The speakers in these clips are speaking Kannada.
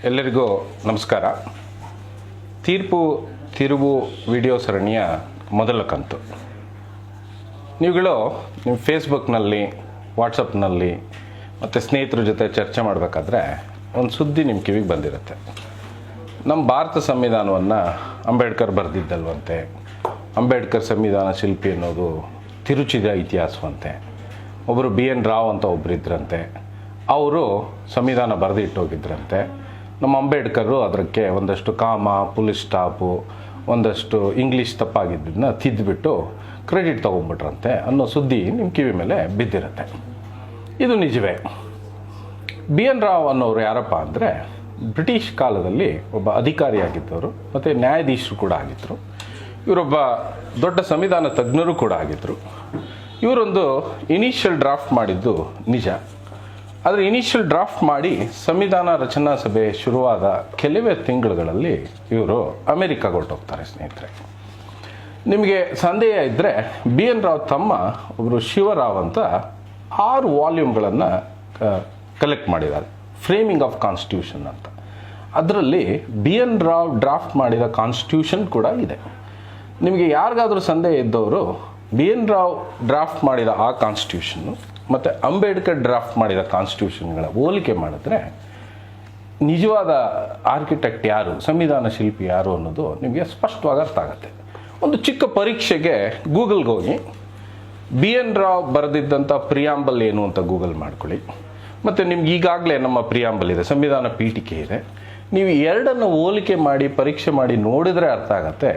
ಎಲ್ಲರಿಗೂ ನಮಸ್ಕಾರ. ತೀರ್ಪು ತಿರುವು ವಿಡಿಯೋ ಸರಣಿಯ ಮೊದಲ ಕಂತು. ನೀವುಗಳು ನಿಮ್ಮ ಫೇಸ್ಬುಕ್ನಲ್ಲಿ, ವಾಟ್ಸಪ್ನಲ್ಲಿ ಮತ್ತು ಸ್ನೇಹಿತರ ಜೊತೆ ಚರ್ಚೆ ಮಾಡಬೇಕಾದ್ರೆ ಒಂದು ಸುದ್ದಿ ನಿಮ್ಮ ಕಿವಿಗೆ ಬಂದಿರುತ್ತೆ. ನಮ್ಮ ಭಾರತ ಸಂವಿಧಾನವನ್ನು ಅಂಬೇಡ್ಕರ್ ಬರೆದಿದ್ದಲ್ವಂತೆ, ಅಂಬೇಡ್ಕರ್ ಸಂವಿಧಾನ ಶಿಲ್ಪಿ ಅನ್ನೋದು ತಿರುಚಿದ ಇತಿಹಾಸವಂತೆ, ಒಬ್ಬರು BN ರಾವ್ ಅಂತ ಒಬ್ಬರಿದ್ರಂತೆ, ಅವರು ಸಂವಿಧಾನ ಬರೆದಿಟ್ಟೋಗಿದ್ರಂತೆ. ನಮ್ಮ ಅಂಬೇಡ್ಕರು ಅದಕ್ಕೆ ಒಂದಷ್ಟು ಕಾಮ, ಪುಲಿಸ್ ಸ್ಟಾಪು, ಒಂದಷ್ಟು ಇಂಗ್ಲೀಷ್ ತಪ್ಪಾಗಿದ್ದನ್ನ ತಿದ್ದುಬಿಟ್ಟು ಕ್ರೆಡಿಟ್ ತೊಗೊಂಡ್ಬಿಟ್ರಂತೆ ಅನ್ನೋ ಸುದ್ದಿ ನಿಮ್ಮ ಕಿವಿ ಮೇಲೆ ಬಿದ್ದಿರುತ್ತೆ. ಇದು ನಿಜವೇ. BN ರಾವ್ ಅನ್ನೋರು ಯಾರಪ್ಪ ಅಂದರೆ, ಬ್ರಿಟಿಷ್ ಕಾಲದಲ್ಲಿ ಒಬ್ಬ ಅಧಿಕಾರಿಯಾಗಿದ್ದವರು ಮತ್ತು ನ್ಯಾಯಾಧೀಶರು ಕೂಡ ಆಗಿದ್ದರು. ಇವರೊಬ್ಬ ದೊಡ್ಡ ಸಂವಿಧಾನ ತಜ್ಞರು ಕೂಡ ಆಗಿದ್ದರು. ಇವರೊಂದು ಇನಿಷಿಯಲ್ ಡ್ರಾಫ್ಟ್ ಮಾಡಿದ್ದು ನಿಜ. ಆದರೆ ಇನಿಷಿಯಲ್ ಡ್ರಾಫ್ಟ್ ಮಾಡಿ ಸಂವಿಧಾನ ರಚನಾ ಸಭೆ ಶುರುವಾದ ಕೆಲವೇ ತಿಂಗಳುಗಳಲ್ಲಿ ಇವರು ಅಮೆರಿಕಾಗೆ ಹೊರಟೋಗ್ತಾರೆ. ಸ್ನೇಹಿತರೆ, ನಿಮಗೆ ಸಂದೇಹ ಇದ್ದರೆ BN ರಾವ್ ತಮ್ಮ ಒಬ್ಬರು ಶಿವರಾವ್ ಅಂತ 6 ವಾಲ್ಯೂಮ್ಗಳನ್ನು ಕಲೆಕ್ಟ್ ಮಾಡಿದ್ದಾರೆ, ಫ್ರೇಮಿಂಗ್ ಆಫ್ ಕಾನ್ಸ್ಟಿಟ್ಯೂಷನ್ ಅಂತ. ಅದರಲ್ಲಿ BN ರಾವ್ ಡ್ರಾಫ್ಟ್ ಮಾಡಿದ ಕಾನ್ಸ್ಟಿಟ್ಯೂಷನ್ ಕೂಡ ಇದೆ. ನಿಮಗೆ ಯಾರಿಗಾದರೂ ಸಂದೇಹ ಇದ್ದವರು BN ರಾವ್ ಡ್ರಾಫ್ಟ್ ಮಾಡಿದ ಆ ಕಾನ್ಸ್ಟಿಟ್ಯೂಷನ್ನು ಮತ್ತು ಅಂಬೇಡ್ಕರ್ ಡ್ರಾಫ್ಟ್ ಮಾಡಿದ ಕಾನ್ಸ್ಟಿಟ್ಯೂಷನ್ಗಳ ಹೋಲಿಕೆ ಮಾಡಿದ್ರೆ ನಿಜವಾದ ಆರ್ಕಿಟೆಕ್ಟ್ ಯಾರು, ಸಂವಿಧಾನ ಶಿಲ್ಪಿ ಯಾರು ಅನ್ನೋದು ನಿಮಗೆ ಸ್ಪಷ್ಟವಾಗಿ ಅರ್ಥ ಆಗುತ್ತೆ. ಒಂದು ಚಿಕ್ಕ ಪರೀಕ್ಷೆಗೆ ಗೂಗಲ್ಗೆ ಹೋಗಿ BN ರಾವ್ ಬರೆದಿದ್ದಂಥ ಪ್ರಿಯಾಂಬಲ್ ಏನು ಅಂತ ಗೂಗಲ್ ಮಾಡ್ಕೊಳ್ಳಿ. ಮತ್ತು ನಿಮ್ಗೆ ಈಗಾಗಲೇ ನಮ್ಮ ಪ್ರಿಯಾಂಬಲ್ ಇದೆ, ಸಂವಿಧಾನ ಪೀಠಿಕೆ ಇದೆ. ನೀವು ಎರಡನ್ನು ಹೋಲಿಕೆ ಮಾಡಿ ಪರೀಕ್ಷೆ ಮಾಡಿ ನೋಡಿದರೆ ಅರ್ಥ ಆಗುತ್ತೆ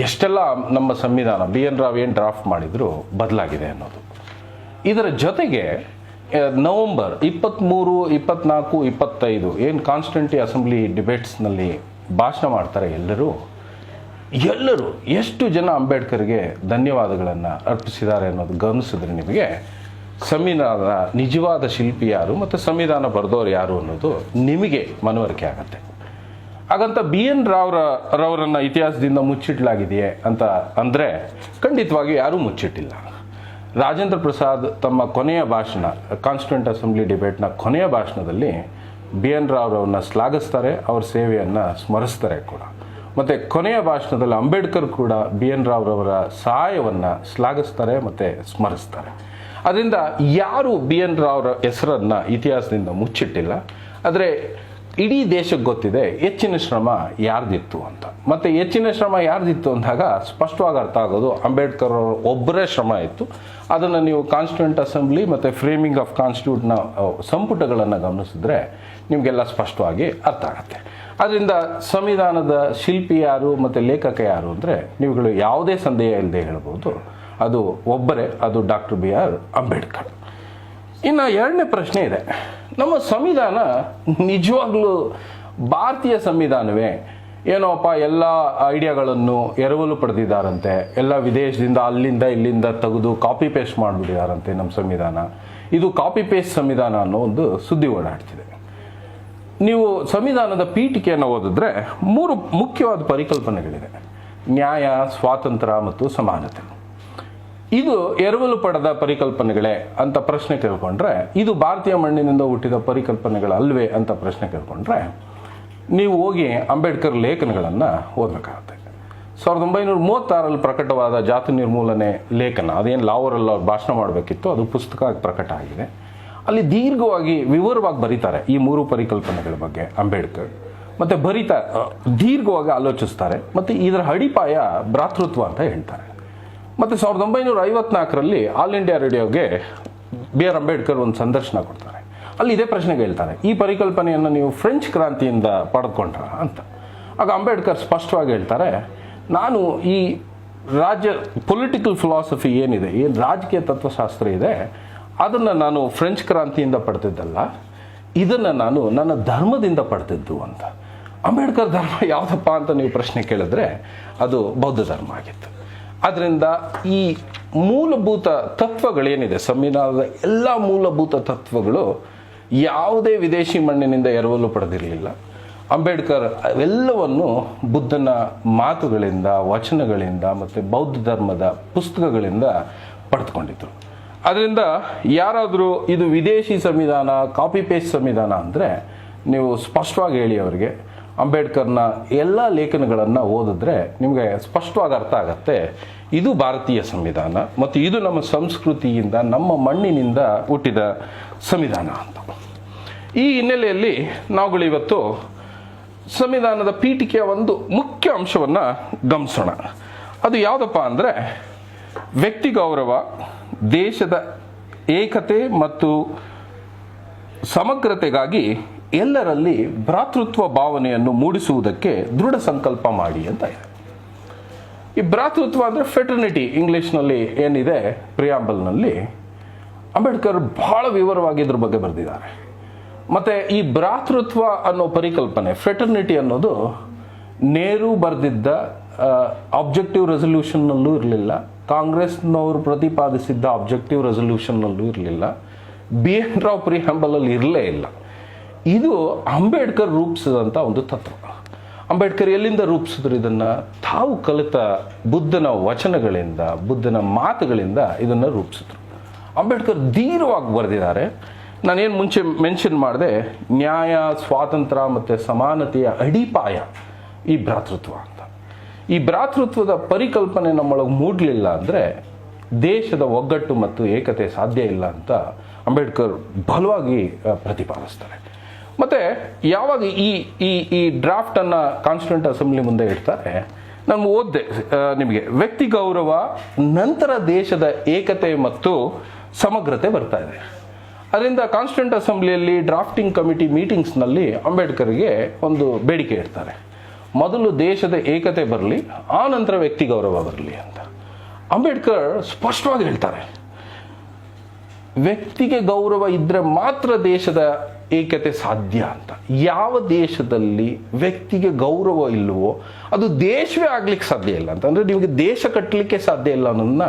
ಎಷ್ಟೆಲ್ಲ ನಮ್ಮ ಸಂವಿಧಾನ BN ರಾವ್ ಏನು ಡ್ರಾಫ್ಟ್ ಮಾಡಿದ್ರು ಬದಲಾಗಿದೆ ಅನ್ನೋದು. ಇದರ ಜೊತೆಗೆ ನವಂಬರ್ 23, 24, 25 ಏನು ಕಾನ್ಸ್ಟಿಟ್ಯೂಂಟಿ ಅಸೆಂಬ್ಲಿ ಡಿಬೇಟ್ಸ್ನಲ್ಲಿ ಭಾಷಣ ಮಾಡ್ತಾರೆ ಎಲ್ಲರೂ ಎಷ್ಟು ಜನ ಅಂಬೇಡ್ಕರ್ಗೆ ಧನ್ಯವಾದಗಳನ್ನು ಅರ್ಪಿಸಿದ್ದಾರೆ ಅನ್ನೋದು ಗಮನಿಸಿದ್ರೆ ನಿಮಗೆ ಸಂವಿಧಾನದ ನಿಜವಾದ ಶಿಲ್ಪಿ ಯಾರು ಮತ್ತು ಸಂವಿಧಾನ ಬರೆದವರು ಯಾರು ಅನ್ನೋದು ನಿಮಗೆ ಮನವರಿಕೆ ಆಗುತ್ತೆ. ಹಾಗಂತ BN ರಾವ್ರನ್ನ ಇತಿಹಾಸದಿಂದ ಮುಚ್ಚಿಡಲಾಗಿದೆಯೇ ಅಂತ ಅಂದರೆ ಖಂಡಿತವಾಗಿ ಯಾರೂ ಮುಚ್ಚಿಟ್ಟಿಲ್ಲ. ರಾಜೇಂದ್ರ ಪ್ರಸಾದ್ ತಮ್ಮ ಕೊನೆಯ ಭಾಷಣ, ಕಾನ್ಸ್ಟಿಟ್ಯೂಂಟ್ ಅಸೆಂಬ್ಲಿ ಡಿಬೇಟ್ನ ಕೊನೆಯ ಭಾಷಣದಲ್ಲಿ BN ರಾವ್ರವ್ರನ್ನ ಶ್ಲಾಘಿಸ್ತಾರೆ, ಅವ್ರ ಸೇವೆಯನ್ನು ಸ್ಮರಿಸ್ತಾರೆ ಕೂಡ. ಮತ್ತು ಕೊನೆಯ ಭಾಷಣದಲ್ಲಿ ಅಂಬೇಡ್ಕರ್ ಕೂಡ BN ರಾವ್ರವರ ಸಹಾಯವನ್ನು ಶ್ಲಾಘಿಸ್ತಾರೆ ಮತ್ತು ಸ್ಮರಿಸ್ತಾರೆ. ಅದರಿಂದ ಯಾರು BN ರಾವ್ರ ಹೆಸರನ್ನು ಇತಿಹಾಸದಿಂದ ಮುಚ್ಚಿಟ್ಟಿಲ್ಲ. ಆದರೆ ಇಡೀ ದೇಶಕ್ಕೆ ಗೊತ್ತಿದೆ ಹೆಚ್ಚಿನ ಶ್ರಮ ಯಾರ್ದಿತ್ತು ಅಂತ. ಮತ್ತು ಹೆಚ್ಚಿನ ಶ್ರಮ ಯಾರ್ದಿತ್ತು ಅಂದಾಗ ಸ್ಪಷ್ಟವಾಗಿ ಅರ್ಥ ಆಗೋದು ಅಂಬೇಡ್ಕರ್ ಅವರು ಒಬ್ಬರೇ ಶ್ರಮ ಇತ್ತು. ಅದನ್ನು ನೀವು ಕಾನ್ಸ್ಟಿಟ್ಯೂಂಟ್ ಅಸೆಂಬ್ಲಿ ಮತ್ತು ಫ್ರೇಮಿಂಗ್ ಆಫ್ ಕಾನ್ಸ್ಟಿಟ್ಯೂಟ್ನ ಸಂಪುಟಗಳನ್ನು ಗಮನಿಸಿದ್ರೆ ನಿಮಗೆಲ್ಲ ಸ್ಪಷ್ಟವಾಗಿ ಅರ್ಥ ಆಗುತ್ತೆ. ಅದರಿಂದ ಸಂವಿಧಾನದ ಶಿಲ್ಪಿ ಯಾರು ಮತ್ತು ಲೇಖಕ ಯಾರು ಅಂದರೆ ನೀವುಗಳು ಯಾವುದೇ ಸಂದೇಹ ಇಲ್ಲದೆ ಹೇಳ್ಬೋದು, ಅದು ಒಬ್ಬರೇ, ಅದು ಡಾಕ್ಟರ್ BR ಅಂಬೇಡ್ಕರ್. ಇನ್ನು ಎರಡನೇ ಪ್ರಶ್ನೆ ಇದೆ, ನಮ್ಮ ಸಂವಿಧಾನ ನಿಜವಾಗ್ಲೂ ಭಾರತೀಯ ಸಂವಿಧಾನವೇ? ಏನೋಪ್ಪ ಎಲ್ಲ ಐಡಿಯಾಗಳನ್ನು ಎರವಲು ಪಡೆದಿದ್ದಾರಂತೆ, ಎಲ್ಲ ವಿದೇಶದಿಂದ ಅಲ್ಲಿಂದ ಇಲ್ಲಿಂದ ತೆಗೆದು ಕಾಪಿ ಪೇಸ್ಟ್ ಮಾಡಿಬಿಟ್ಟಿದ್ದಾರಂತೆ ನಮ್ಮ ಸಂವಿಧಾನ, ಇದು ಕಾಪಿ ಪೇಸ್ಟ್ ಸಂವಿಧಾನ ಅನ್ನೋ ಒಂದು ಸುದ್ದಿ ಓಡಾಡ್ತಿದೆ. ನೀವು ಸಂವಿಧಾನದ ಪೀಠಿಕೆಯನ್ನು ಓದಿದ್ರೆ 3 ಮುಖ್ಯವಾದ ಪರಿಕಲ್ಪನೆಗಳಿದೆ: ನ್ಯಾಯ, ಸ್ವಾತಂತ್ರ್ಯ ಮತ್ತು ಸಮಾನತೆ. ಇದು ಎರವಲು ಪಡೆದ ಪರಿಕಲ್ಪನೆಗಳೇ ಅಂತ ಪ್ರಶ್ನೆ ಕೇಳ್ಕೊಂಡ್ರೆ, ಇದು ಭಾರತೀಯ ಮಣ್ಣಿನಿಂದ ಹುಟ್ಟಿದ ಪರಿಕಲ್ಪನೆಗಳಲ್ವೇ ಅಂತ ಪ್ರಶ್ನೆ ಕೇಳ್ಕೊಂಡ್ರೆ, ನೀವು ಹೋಗಿ ಅಂಬೇಡ್ಕರ್ ಲೇಖನಗಳನ್ನು ಓದಬೇಕಾಗುತ್ತೆ. 1936 ಪ್ರಕಟವಾದ ಜಾತಿ ನಿರ್ಮೂಲನೆ ಲೇಖನ, ಅದೇನು ಲಾಹೋರಲ್ಲಿ ಅವ್ರು ಭಾಷಣ ಮಾಡಬೇಕಿತ್ತು, ಅದು ಪುಸ್ತಕ ಪ್ರಕಟ ಆಗಿದೆ. ಅಲ್ಲಿ ದೀರ್ಘವಾಗಿ ವಿವರವಾಗಿ ಬರೀತಾರೆ ಈ 3 ಪರಿಕಲ್ಪನೆಗಳ ಬಗ್ಗೆ ಅಂಬೇಡ್ಕರ್. ಮತ್ತು ದೀರ್ಘವಾಗಿ ಆಲೋಚಿಸ್ತಾರೆ. ಮತ್ತು ಇದರ ಅಡಿಪಾಯ ಭ್ರಾತೃತ್ವ ಅಂತ ಹೇಳ್ತಾರೆ. ಮತ್ತು 1954 ಆಲ್ ಇಂಡಿಯಾ ರೇಡಿಯೋಗೆ BR ಅಂಬೇಡ್ಕರ್ ಒಂದು ಸಂದರ್ಶನ ಕೊಡ್ತಾರೆ. ಅಲ್ಲಿ ಇದೇ ಪ್ರಶ್ನೆಗೆ ಹೇಳ್ತಾರೆ, ಈ ಪರಿಕಲ್ಪನೆಯನ್ನು ನೀವು ಫ್ರೆಂಚ್ ಕ್ರಾಂತಿಯಿಂದ ಪಡೆದುಕೊಂಡ್ರ ಅಂತ. ಆಗ ಅಂಬೇಡ್ಕರ್ ಸ್ಪಷ್ಟವಾಗಿ ಹೇಳ್ತಾರೆ, ನಾನು ಈ ಪೊಲಿಟಿಕಲ್ ಫಿಲಾಸಫಿ ಏನಿದೆ, ಏನು ರಾಜಕೀಯ ತತ್ವಶಾಸ್ತ್ರ ಇದೆ, ಅದನ್ನು ನಾನು ಫ್ರೆಂಚ್ ಕ್ರಾಂತಿಯಿಂದ ಪಡೆದಿದ್ದಲ್ಲ, ಇದನ್ನು ನಾನು ನನ್ನ ಧರ್ಮದಿಂದ ಪಡೆದಿದ್ದು ಅಂತ. ಅಂಬೇಡ್ಕರ್ ಧರ್ಮ ಯಾವುದಪ್ಪ ಅಂತ ನೀವು ಪ್ರಶ್ನೆ ಕೇಳಿದ್ರೆ ಅದು ಬೌದ್ಧ ಧರ್ಮ ಆಗಿತ್ತು. ಆದ್ದರಿಂದ ಈ ಮೂಲಭೂತ ತತ್ವಗಳೇನಿದೆ, ಸಂವಿಧಾನದ ಎಲ್ಲ ಮೂಲಭೂತ ತತ್ವಗಳು ಯಾವುದೇ ವಿದೇಶಿ ಮಣ್ಣಿನಿಂದ ಎರವಲು ಪಡೆದಿರಲಿಲ್ಲ. ಅಂಬೇಡ್ಕರ್ ಅವೆಲ್ಲವನ್ನು ಬುದ್ಧನ ಮಾತುಗಳಿಂದ, ವಚನಗಳಿಂದ ಮತ್ತು ಬೌದ್ಧ ಧರ್ಮದ ಪುಸ್ತಕಗಳಿಂದ ಪಡೆದುಕೊಂಡಿದ್ದರು. ಅದರಿಂದ ಯಾರಾದರೂ ಇದು ವಿದೇಶಿ ಸಂವಿಧಾನ, ಕಾಪಿ ಪೇಸ್ಟ್ ಸಂವಿಧಾನ ಅಂದರೆ ನೀವು ಸ್ಪಷ್ಟವಾಗಿ ಹೇಳಿ ಅವರಿಗೆ. ಅಂಬೇಡ್ಕರ್ನ ಎಲ್ಲ ಲೇಖನಗಳನ್ನು ಓದಿದ್ರೆ ನಿಮಗೆ ಸ್ಪಷ್ಟವಾಗಿ ಅರ್ಥ ಆಗತ್ತೆ ಇದು ಭಾರತೀಯ ಸಂವಿಧಾನ ಮತ್ತು ಇದು ನಮ್ಮ ಸಂಸ್ಕೃತಿಯಿಂದ ನಮ್ಮ ಮಣ್ಣಿನಿಂದ ಹುಟ್ಟಿದ ಸಂವಿಧಾನ ಅಂತ. ಈ ಹಿನ್ನೆಲೆಯಲ್ಲಿ ನಾವುಗಳಿವತ್ತು ಸಂವಿಧಾನದ ಪೀಠಿಕೆಯ ಒಂದು ಮುಖ್ಯ ಅಂಶವನ್ನು ಗಮನಿಸೋಣ. ಅದು ಯಾವುದಪ್ಪ ಅಂದರೆ ವ್ಯಕ್ತಿ ಗೌರವ, ದೇಶದ ಏಕತೆ ಮತ್ತು ಸಮಗ್ರತೆಗಾಗಿ ಎಲ್ಲರಲ್ಲಿ ಭ್ರಾತೃತ್ವ ಭಾವನೆಯನ್ನು ಮೂಡಿಸುವುದಕ್ಕೆ ದೃಢ ಸಂಕಲ್ಪ ಮಾಡಿ ಅಂತ ಇದೆ. ಈ ಭ್ರಾತೃತ್ವ ಅಂದರೆ ಫೆಟರ್ನಿಟಿ ಇಂಗ್ಲೀಷ್ನಲ್ಲಿ ಏನಿದೆ ಪ್ರಿಯಾಂಬಲ್ನಲ್ಲಿ, ಅಂಬೇಡ್ಕರ್ ಬಹಳ ವಿವರವಾಗಿ ಇದ್ರ ಬಗ್ಗೆ ಬರೆದಿದ್ದಾರೆ. ಮತ್ತು ಈ ಭ್ರಾತೃತ್ವ ಅನ್ನೋ ಪರಿಕಲ್ಪನೆ, ಫೆಟರ್ನಿಟಿ ಅನ್ನೋದು ನೆಹರು ಬರೆದಿದ್ದ ಆಬ್ಜೆಕ್ಟಿವ್ ರೆಸಲ್ಯೂಷನ್ನಲ್ಲೂ ಇರಲಿಲ್ಲ, ಕಾಂಗ್ರೆಸ್ನವರು ಪ್ರತಿಪಾದಿಸಿದ್ದ ಆಬ್ಜೆಕ್ಟಿವ್ ರೆಸಲ್ಯೂಷನ್ನಲ್ಲೂ ಇರಲಿಲ್ಲ, BN ರಾವ್ ಪ್ರಿಯಾಂಬಲಲ್ಲಿ ಇರಲೇ ಇಲ್ಲ. ಇದು ಅಂಬೇಡ್ಕರ್ ರೂಪಿಸಿದಂಥ ಒಂದು ತತ್ವ. ಅಂಬೇಡ್ಕರ್ ಎಲ್ಲಿಂದ ರೂಪಿಸಿದ್ರು ಇದನ್ನು? ತಾವು ಕಲಿತ ಬುದ್ಧನ ವಚನಗಳಿಂದ, ಬುದ್ಧನ ಮಾತುಗಳಿಂದ ಇದನ್ನು ರೂಪಿಸಿದ್ರು. ಅಂಬೇಡ್ಕರ್ ಧೀರವಾಗಿ ಬರೆದಿದ್ದಾರೆ. ನಾನೇನು ಮುಂಚೆ ಮೆನ್ಷನ್ ಮಾಡಿದೆ, ನ್ಯಾಯ, ಸ್ವಾತಂತ್ರ್ಯ ಮತ್ತು ಸಮಾನತೆಯ ಅಡಿಪಾಯ ಈ ಭ್ರಾತೃತ್ವ ಅಂತ. ಈ ಭ್ರಾತೃತ್ವದ ಪರಿಕಲ್ಪನೆ ನಮ್ಮೊಳಗೆ ಮೂಡಲಿಲ್ಲ ಅಂದರೆ ದೇಶದ ಒಗ್ಗಟ್ಟು ಮತ್ತು ಏಕತೆ ಸಾಧ್ಯ ಇಲ್ಲ ಅಂತ ಅಂಬೇಡ್ಕರ್ ಬಲವಾಗಿ ಪ್ರತಿಪಾದಿಸ್ತಾರೆ. ಮತ್ತು ಯಾವಾಗ ಈ ಈ ಈ ಡ್ರಾಫ್ಟನ್ನು ಕಾನ್ಸ್ಟಿಟ್ಯೂಂಟ್ ಅಸೆಂಬ್ಲಿ ಮುಂದೆ ಇಡ್ತಾರೆ, ನಾನು ಓದಿದೆ ನಿಮಗೆ, ವ್ಯಕ್ತಿ ಗೌರವ ನಂತರ ದೇಶದ ಏಕತೆ ಮತ್ತು ಸಮಗ್ರತೆ ಬರ್ತಾ ಇದೆ. ಅದರಿಂದ ಕಾನ್ಸ್ಟಿಟ್ಯೂಂಟ್ ಅಸೆಂಬ್ಲಿಯಲ್ಲಿ ಡ್ರಾಫ್ಟಿಂಗ್ ಕಮಿಟಿ ಮೀಟಿಂಗ್ಸ್ನಲ್ಲಿ ಅಂಬೇಡ್ಕರ್ಗೆ ಒಂದು ಬೇಡಿಕೆ ಇಡ್ತಾರೆ, ಮೊದಲು ದೇಶದ ಏಕತೆ ಬರಲಿ, ಆ ನಂತರ ವ್ಯಕ್ತಿ ಗೌರವ ಬರಲಿ ಅಂತ. ಅಂಬೇಡ್ಕರ್ ಸ್ಪಷ್ಟವಾಗಿ ಹೇಳ್ತಾರೆ, ವ್ಯಕ್ತಿಗೆ ಗೌರವ ಇದ್ದರೆ ಮಾತ್ರ ದೇಶದ ಏಕತೆ ಸಾಧ್ಯ ಅಂತ. ಯಾವ ದೇಶದಲ್ಲಿ ವ್ಯಕ್ತಿಗೆ ಗೌರವ ಇಲ್ಲವೋ ಅದು ದೇಶವೇ ಆಗ್ಲಿಕ್ಕೆ ಸಾಧ್ಯ ಇಲ್ಲ ಅಂತ. ಅಂದರೆ ನಿಮಗೆ ದೇಶ ಕಟ್ಟಲಿಕ್ಕೆ ಸಾಧ್ಯ ಇಲ್ಲ ಅನ್ನೋದನ್ನ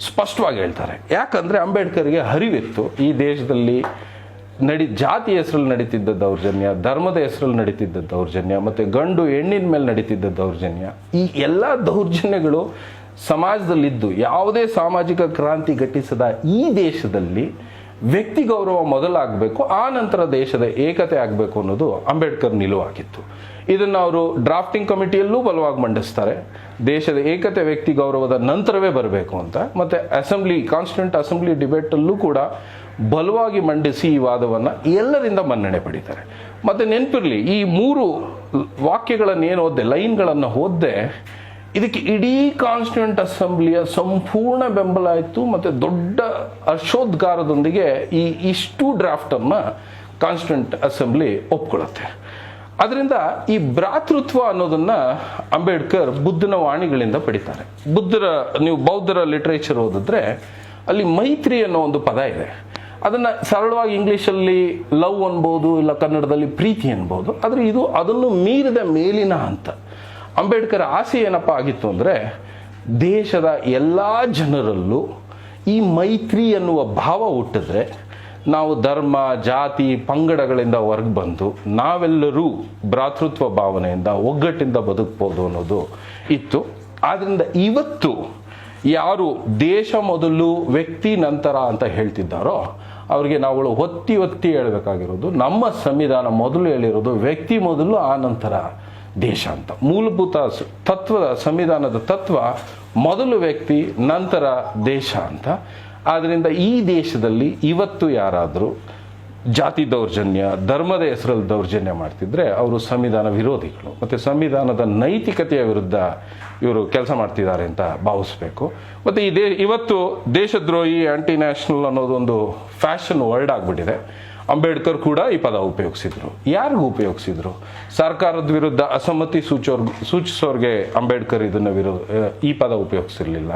ಸ್ಪಷ್ಟವಾಗಿ ಹೇಳ್ತಾರೆ. ಯಾಕಂದರೆ ಅಂಬೇಡ್ಕರ್ಗೆ ಅರಿವಿತ್ತು ಈ ದೇಶದಲ್ಲಿ ಜಾತಿ ಹೆಸರಲ್ಲಿ ನಡೀತಿದ್ದ ದೌರ್ಜನ್ಯ, ಧರ್ಮದ ಹೆಸರಲ್ಲಿ ನಡೀತಿದ್ದ ದೌರ್ಜನ್ಯ, ಮತ್ತು ಗಂಡು ಹೆಣ್ಣಿನ ಮೇಲೆ ನಡೀತಿದ್ದ ದೌರ್ಜನ್ಯ, ಈ ಎಲ್ಲ ದೌರ್ಜನ್ಯಗಳು ಸಮಾಜದಲ್ಲಿದ್ದು ಯಾವುದೇ ಸಾಮಾಜಿಕ ಕ್ರಾಂತಿ ಘಟಿಸದ ಈ ದೇಶದಲ್ಲಿ ವ್ಯಕ್ತಿ ಗೌರವ ಮೊದಲಾಗಬೇಕು, ಆ ನಂತರ ದೇಶದ ಏಕತೆ ಆಗಬೇಕು ಅನ್ನೋದು ಅಂಬೇಡ್ಕರ್ ನಿಲುವಾಗಿತ್ತು. ಇದನ್ನು ಅವರು ಡ್ರಾಫ್ಟಿಂಗ್ ಕಮಿಟಿಯಲ್ಲೂ ಬಲವಾಗಿ ಮಂಡಿಸ್ತಾರೆ, ದೇಶದ ಏಕತೆ ವ್ಯಕ್ತಿ ಗೌರವದ ನಂತರವೇ ಬರಬೇಕು ಅಂತ. ಮತ್ತು ಅಸೆಂಬ್ಲಿ, ಕಾನ್ಸ್ಟಿಟ್ಯೂಂಟ್ ಅಸೆಂಬ್ಲಿ ಡಿಬೇಟಲ್ಲೂ ಕೂಡ ಬಲವಾಗಿ ಮಂಡಿಸಿ ಈ ವಾದವನ್ನು ಎಲ್ಲರಿಂದ ಮನ್ನಣೆ ಪಡೀತಾರೆ. ಮತ್ತು ನೆನಪಿರಲಿ, ಈ 3 ವಾಕ್ಯಗಳನ್ನು ಏನು ಓದ್ದೆ, ಲೈನ್ಗಳನ್ನು ಓದ್ದೆ, ಇದಕ್ಕೆ ಇಡೀ ಕಾನ್ಸ್ಟಿಟ್ಯೂಂಟ್ ಅಸೆಂಬ್ಲಿಯ ಸಂಪೂರ್ಣ ಬೆಂಬಲ ಆಯಿತು. ಮತ್ತು ದೊಡ್ಡ ಹರ್ಷೋದ್ಗಾರದೊಂದಿಗೆ ಇಷ್ಟು ಡ್ರಾಫ್ಟನ್ನು ಕಾನ್ಸ್ಟಿಟ್ಯೂಂಟ್ ಅಸೆಂಬ್ಲಿ ಒಪ್ಕೊಳ್ಳುತ್ತೆ. ಅದರಿಂದ ಈ ಭ್ರಾತೃತ್ವ ಅನ್ನೋದನ್ನು ಅಂಬೇಡ್ಕರ್ ಬುದ್ಧನ ವಾಣಿಗಳಿಂದ ಪಡಿತಾರೆ. ನೀವು ಬೌದ್ಧರ ಲಿಟ್ರೇಚರ್ ಓದಿದ್ರೆ ಅಲ್ಲಿ ಮೈತ್ರಿ ಅನ್ನೋ ಒಂದು ಪದ ಇದೆ. ಅದನ್ನು ಸರಳವಾಗಿ ಇಂಗ್ಲೀಷಲ್ಲಿ ಲವ್ ಅನ್ಬೋದು, ಇಲ್ಲ ಕನ್ನಡದಲ್ಲಿ ಪ್ರೀತಿ ಅನ್ಬೋದು. ಆದರೆ ಇದು ಅದನ್ನು ಮೀರಿದ ಮೇಲಿನ ಹಂತ. ಅಂಬೇಡ್ಕರ್ ಆಸೆ ಏನಪ್ಪ ಆಗಿತ್ತು ಅಂದರೆ, ದೇಶದ ಎಲ್ಲ ಜನರಲ್ಲೂ ಈ ಮೈತ್ರಿ ಅನ್ನುವ ಭಾವ ಹುಟ್ಟಿದ್ರೆ ನಾವು ಧರ್ಮ, ಜಾತಿ, ಪಂಗಡಗಳಿಂದ ಹೊರಗೆ ಬಂದು ನಾವೆಲ್ಲರೂ ಭ್ರಾತೃತ್ವ ಭಾವನೆಯಿಂದ, ಒಗ್ಗಟ್ಟಿಂದ ಬದುಕ್ಬೋದು ಅನ್ನೋದು ಇತ್ತು. ಆದ್ದರಿಂದ ಇವತ್ತು ಯಾರು ದೇಶ ಮೊದಲು ವ್ಯಕ್ತಿ ನಂತರ ಅಂತ ಹೇಳ್ತಿದ್ದಾರೋ ಅವರಿಗೆ ನಾವುಗಳು ಒತ್ತಿ ಹೇಳಬೇಕಾಗಿರೋದು, ನಮ್ಮ ಸಂವಿಧಾನ ಮೊದಲು ಹೇಳಿರೋದು ವ್ಯಕ್ತಿ ಮೊದಲು ಆ ನಂತರ ದೇಶ ಅಂತ. ಮೂಲಭೂತ ತತ್ವದ, ಸಂವಿಧಾನದ ತತ್ವ ಮೊದಲು ವ್ಯಕ್ತಿ ನಂತರ ದೇಶ ಅಂತ. ಆದ್ದರಿಂದ ಈ ದೇಶದಲ್ಲಿ ಇವತ್ತು ಯಾರಾದರೂ ಜಾತಿ ದೌರ್ಜನ್ಯ, ಧರ್ಮದ ಹೆಸರಲ್ಲಿ ದೌರ್ಜನ್ಯ ಮಾಡ್ತಿದ್ರೆ ಅವರು ಸಂವಿಧಾನ ವಿರೋಧಿಗಳು ಮತ್ತು ಸಂವಿಧಾನದ ನೈತಿಕತೆಯ ವಿರುದ್ಧ ಇವರು ಕೆಲಸ ಮಾಡ್ತಿದ್ದಾರೆ ಅಂತ ಭಾವಿಸ್ಬೇಕು. ಮತ್ತು ಇವತ್ತು ದೇಶದ್ರೋಹಿ, ಆಂಟಿ ನ್ಯಾಷನಲ್ ಅನ್ನೋದೊಂದು ಫ್ಯಾಷನ್ ವರ್ಡ್ ಆಗಿಬಿಟ್ಟಿದೆ. ಅಂಬೇಡ್ಕರ್ ಕೂಡ ಈ ಪದ ಉಪಯೋಗಿಸಿದ್ರು. ಯಾರಿಗೂ ಉಪಯೋಗಿಸಿದ್ರು? ಸರ್ಕಾರದ ವಿರುದ್ಧ ಅಸಮ್ಮತಿ ಸೂಚಿಸೋರ್ಗೆ ಅಂಬೇಡ್ಕರ್ ಈ ಪದ ಉಪಯೋಗಿಸಿರ್ಲಿಲ್ಲ.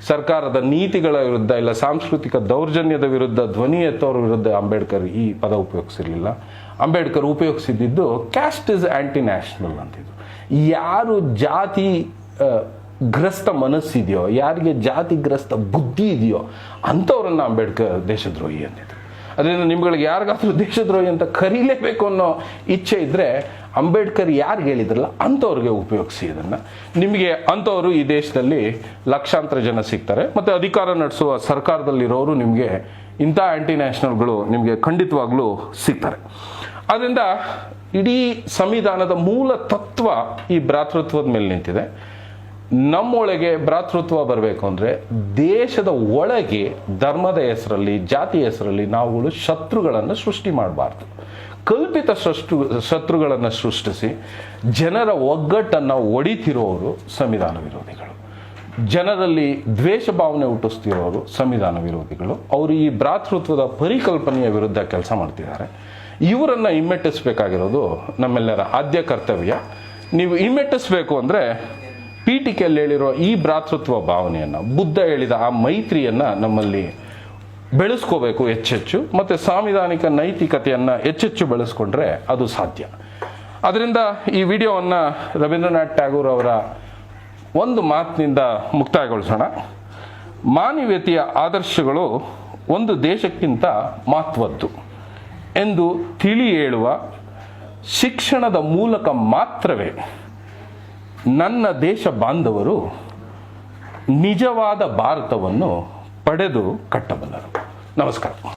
ಸರ್ಕಾರದ ನೀತಿಗಳ ವಿರುದ್ಧ, ಇಲ್ಲ ಸಾಂಸ್ಕೃತಿಕ ದೌರ್ಜನ್ಯದ ವಿರುದ್ಧ ಧ್ವನಿ ಎತ್ತೋರ ವಿರುದ್ಧ ಅಂಬೇಡ್ಕರ್ ಈ ಪದ ಉಪಯೋಗಿಸಿರ್ಲಿಲ್ಲ. ಅಂಬೇಡ್ಕರ್ ಉಪಯೋಗಿಸಿದ್ದು ಕ್ಯಾಸ್ಟ್ ಇಸ್ ಆಂಟಿ ನ್ಯಾಷನಲ್ ಅಂತಿದ್ರು. ಯಾರು ಜಾತಿ ಗ್ರಸ್ತ ಮನಸ್ಸಿದೆಯೋ, ಯಾರಿಗೆ ಜಾತಿಗ್ರಸ್ತ ಬುದ್ಧಿ ಇದೆಯೋ ಅಂಥವ್ರನ್ನ ಅಂಬೇಡ್ಕರ್ ದೇಶದ್ರೋಹಿ ಅಂತಿದ್ರು. ಅದರಿಂದ ನಿಮ್ಗಳಿಗೆ ಯಾರಿಗಾದ್ರೂ ದೇಶದ್ರೋಹಿ ಅಂತ ಕರೀಲೇಬೇಕು ಅನ್ನೋ ಇಚ್ಛೆ ಇದ್ದರೆ ಅಂಬೇಡ್ಕರ್ ಯಾರಿಗೆ ಹೇಳಿದ್ರಲ್ಲ ಅಂಥವ್ರಿಗೆ ಉಪಯೋಗಿಸಿ ಇದನ್ನು. ನಿಮಗೆ ಅಂಥವರು ಈ ದೇಶದಲ್ಲಿ ಲಕ್ಷಾಂತರ ಜನ ಸಿಗ್ತಾರೆ. ಮತ್ತು ಅಧಿಕಾರ ನಡೆಸುವ ಸರ್ಕಾರದಲ್ಲಿರೋರು ನಿಮಗೆ ಇಂಥ ಆ್ಯಂಟಿ ನ್ಯಾಷನಲ್ಗಳು ನಿಮಗೆ ಖಂಡಿತವಾಗ್ಲೂ ಸಿಗ್ತಾರೆ. ಆದ್ದರಿಂದ ಇಡೀ ಸಂವಿಧಾನದ ಮೂಲ ತತ್ವ ಈ ಭ್ರಾತೃತ್ವದ ಮೇಲೆ ನಿಂತಿದೆ. ನಮ್ಮೊಳಗೆ ಭ್ರಾತೃತ್ವ ಬರಬೇಕು ಅಂದರೆ ದೇಶದ ಒಳಗೆ ಧರ್ಮದ ಹೆಸರಲ್ಲಿ, ಜಾತಿಯ ಹೆಸರಲ್ಲಿ ನಾವುಗಳು ಶತ್ರುಗಳನ್ನು ಸೃಷ್ಟಿ ಮಾಡಬಾರ್ದು. ಕಲ್ಪಿತ ಶತ್ರುಗಳನ್ನು ಸೃಷ್ಟಿಸಿ ಜನರ ಒಗ್ಗಟ್ಟನ್ನು ಒಡಿತಿರೋರು ಸಂವಿಧಾನ ವಿರೋಧಿಗಳು. ಜನರಲ್ಲಿ ದ್ವೇಷ ಭಾವನೆ ಹುಟ್ಟಿಸ್ತಿರೋರು ಸಂವಿಧಾನ ವಿರೋಧಿಗಳು. ಅವರು ಈ ಭ್ರಾತೃತ್ವದ ಪರಿಕಲ್ಪನೆಯ ವಿರುದ್ಧ ಕೆಲಸ ಮಾಡ್ತಿದ್ದಾರೆ. ಇವರನ್ನು ಹಿಮ್ಮೆಟ್ಟಿಸಬೇಕಾಗಿರೋದು ನಮ್ಮೆಲ್ಲರ ಆದ್ಯ ಕರ್ತವ್ಯ. ನೀವು ಹಿಮ್ಮೆಟ್ಟಿಸಬೇಕು ಅಂದರೆ ಪೀಠಿಕೆಯಲ್ಲಿ ಹೇಳಿರೋ ಈ ಭ್ರಾತೃತ್ವ ಭಾವನೆಯನ್ನು, ಬುದ್ಧ ಹೇಳಿದ ಆ ಮೈತ್ರಿಯನ್ನು ನಮ್ಮಲ್ಲಿ ಬೆಳೆಸ್ಕೋಬೇಕು ಹೆಚ್ಚೆಚ್ಚು. ಮತ್ತು ಸಾಂವಿಧಾನಿಕ ನೈತಿಕತೆಯನ್ನು ಹೆಚ್ಚೆಚ್ಚು ಬೆಳೆಸ್ಕೊಂಡ್ರೆ ಅದು ಸಾಧ್ಯ. ಅದರಿಂದ ಈ ವಿಡಿಯೋವನ್ನು ರವೀಂದ್ರನಾಥ್ ಟ್ಯಾಗೂರ್ ಅವರ ಒಂದು ಮಾತಿನಿಂದ ಮುಕ್ತಾಯಗೊಳಿಸೋಣ. ಮಾನವೀಯತೆಯ ಆದರ್ಶಗಳು ಒಂದು ದೇಶಕ್ಕಿಂತ ಮಹತ್ವದ್ದು ಎಂದು ತಿಳಿ ಹೇಳುವ ಶಿಕ್ಷಣದ ಮೂಲಕ ಮಾತ್ರವೇ ನನ್ನ ದೇಶ ಬಾಂಧವರು ನಿಜವಾದ ಭಾರತವನ್ನು ಪಡೆದು ಕಟ್ಟಬಲ್ಲರು. ನಮಸ್ಕಾರ.